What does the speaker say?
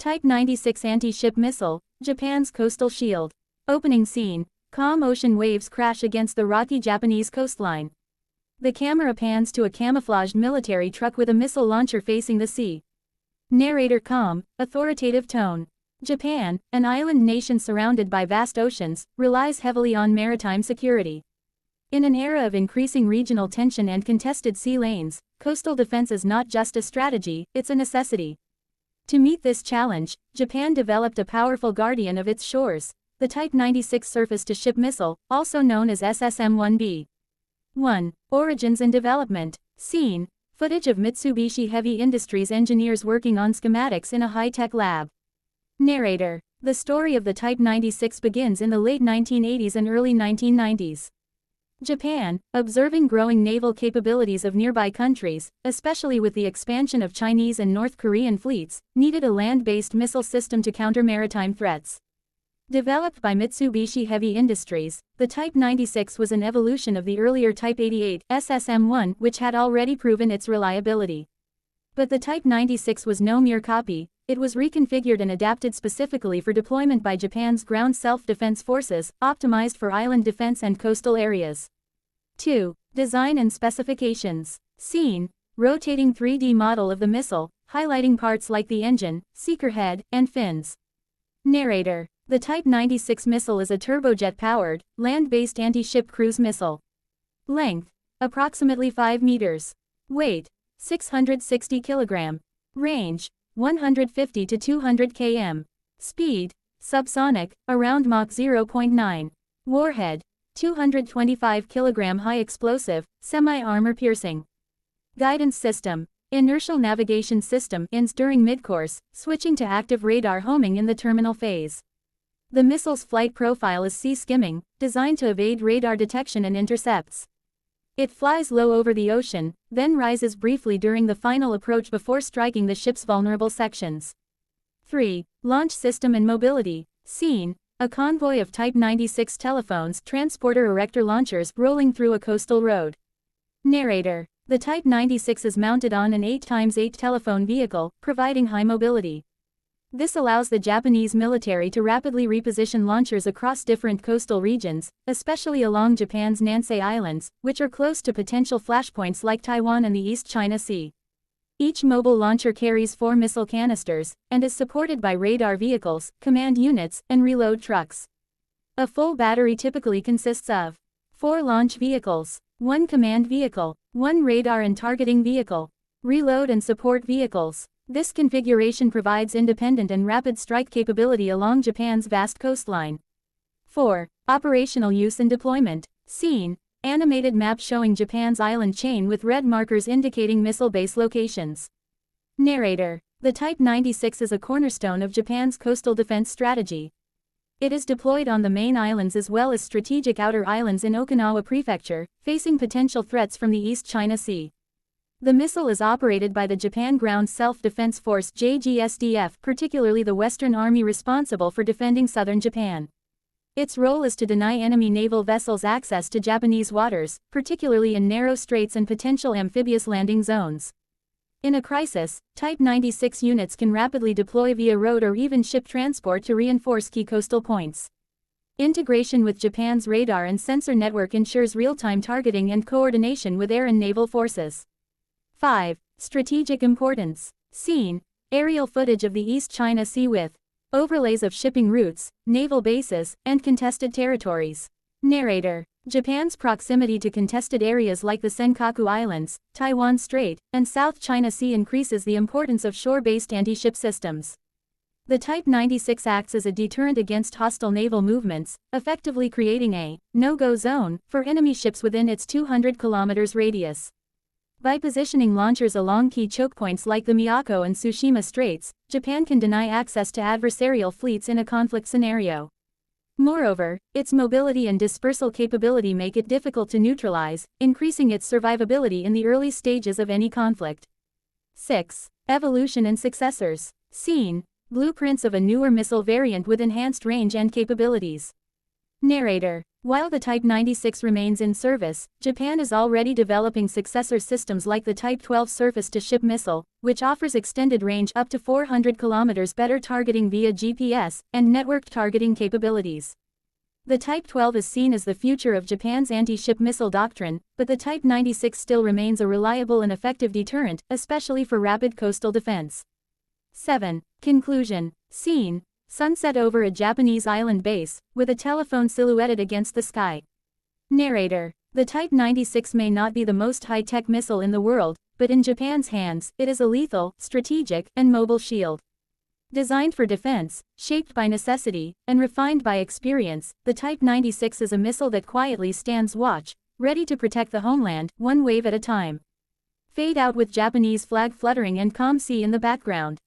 Type 96 anti-ship missile, Japan's coastal shield. Opening scene, calm ocean waves crash against the rocky Japanese coastline. The camera pans to a camouflaged military truck with a missile launcher facing the sea. Narrator calm, authoritative tone. Japan, an island nation surrounded by vast oceans, relies heavily on maritime security. In an era of increasing regional tension and contested sea lanes, coastal defense is not just a strategy, it's a necessity. To meet this challenge, Japan developed a powerful guardian of its shores, the Type 96 surface-to-ship missile, also known as SSM-1B. 1. Origins and development. Scene: footage of Mitsubishi Heavy Industries engineers working on schematics in a high-tech lab. Narrator: the story of the Type 96 begins in the late 1980s and early 1990s. Japan, observing growing naval capabilities of nearby countries, especially with the expansion of Chinese and North Korean fleets, needed a land-based missile system to counter maritime threats. Developed by Mitsubishi Heavy Industries, the Type 96 was an evolution of the earlier Type 88 SSM-1, which had already proven its reliability. But the Type 96 was no mere copy, it was reconfigured and adapted specifically for deployment by Japan's ground self-defense forces, optimized for island defense and coastal areas. 2. Design and specifications. Scene: rotating 3D model of the missile, highlighting parts like the engine, seeker head, and fins. Narrator: the Type 96 missile is a turbojet-powered, land-based anti-ship cruise missile. Length: approximately 5 meters. Weight: 660 kg. Range: 150 to 200 km. Speed: subsonic, around Mach 0.9. Warhead: 225 kg high explosive, semi-armor piercing. Guidance system: inertial navigation system INS during midcourse, switching to active radar homing in the terminal phase. The missile's flight profile is sea-skimming, designed to evade radar detection and intercepts. It flies low over the ocean, then rises briefly during the final approach before striking the ship's vulnerable sections. 3. Launch system and mobility. Scene: a convoy of Type 96 telephones, transporter erector launchers rolling through a coastal road. Narrator: the Type 96 is mounted on an 8x8 telephone vehicle, providing high mobility. This allows the Japanese military to rapidly reposition launchers across different coastal regions, especially along Japan's Nansei Islands, which are close to potential flashpoints like Taiwan and the East China Sea. Each mobile launcher carries 4 missile canisters, and is supported by radar vehicles, command units, and reload trucks. A full battery typically consists of 4 launch vehicles, 1 command vehicle, 1 radar and targeting vehicle, reload and support vehicles. This configuration provides independent and rapid strike capability along Japan's vast coastline. 4. Operational use and deployment. Scene: animated map showing Japan's island chain with red markers indicating missile base locations. Narrator: the Type 96 is a cornerstone of Japan's coastal defense strategy. It is deployed on the main islands as well as strategic outer islands in Okinawa Prefecture, facing potential threats from the East China Sea. The missile is operated by the Japan Ground Self-Defense Force JGSDF, particularly the Western Army responsible for defending southern Japan. Its role is to deny enemy naval vessels access to Japanese waters, particularly in narrow straits and potential amphibious landing zones. In a crisis, Type 96 units can rapidly deploy via road or even ship transport to reinforce key coastal points. Integration with Japan's radar and sensor network ensures real-time targeting and coordination with air and naval forces. 5. Strategic importance. Scene: aerial footage of the East China Sea with overlays of shipping routes, naval bases, and contested territories. Narrator: Japan's proximity to contested areas like the Senkaku Islands, Taiwan Strait, and South China Sea increases the importance of shore-based anti-ship systems. The Type 96 acts as a deterrent against hostile naval movements, effectively creating a no-go zone for enemy ships within its 200 km radius. By positioning launchers along key choke points like the Miyako and Tsushima Straits, Japan can deny access to adversarial fleets in a conflict scenario. Moreover, its mobility and dispersal capability make it difficult to neutralize, increasing its survivability in the early stages of any conflict. 6. Evolution and successors. Scene: blueprints of a newer missile variant with enhanced range and capabilities. Narrator: While the Type 96 remains in service, Japan is already developing successor systems like the Type 12 surface-to-ship missile, which offers extended range up to 400 kilometers, better targeting via GPS, and networked targeting capabilities. The Type 12 is seen as the future of Japan's anti-ship missile doctrine, but the Type 96 still remains a reliable and effective deterrent, especially for rapid coastal defense. 7. Conclusion. Scene: sunset over a Japanese island base, with a telephone silhouetted against the sky. Narrator: the Type 96 may not be the most high-tech missile in the world, but in Japan's hands, it is a lethal, strategic, and mobile shield. Designed for defense, shaped by necessity, and refined by experience, the Type 96 is a missile that quietly stands watch, ready to protect the homeland, one wave at a time. Fade out with Japanese flag fluttering and calm sea in the background.